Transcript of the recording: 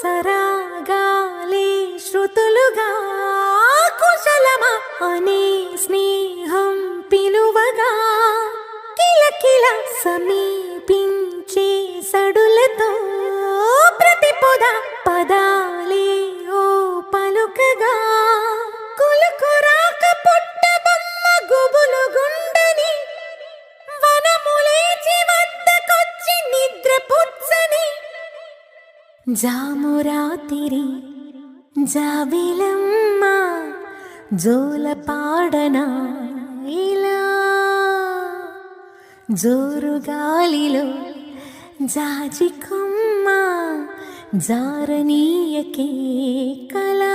సరాగాలే శృతులుగా కుశలమా అనే స్నేహం పిలువగా కిలకిల సమీపించే సడులతో ప్రతి పొద పదాలే ఓ పలుకగా కులుకురాక పుట్టబొమ్మ గుబులు గుండని వనములేచి వద్దకొచ్చి నిద్ర పుచ్చని జామురాతిరి జాబిలమ్మ జోల పాడనా ఇలా జోరు గాలిలో జాజి కొమ్మ జారనీయకే కళా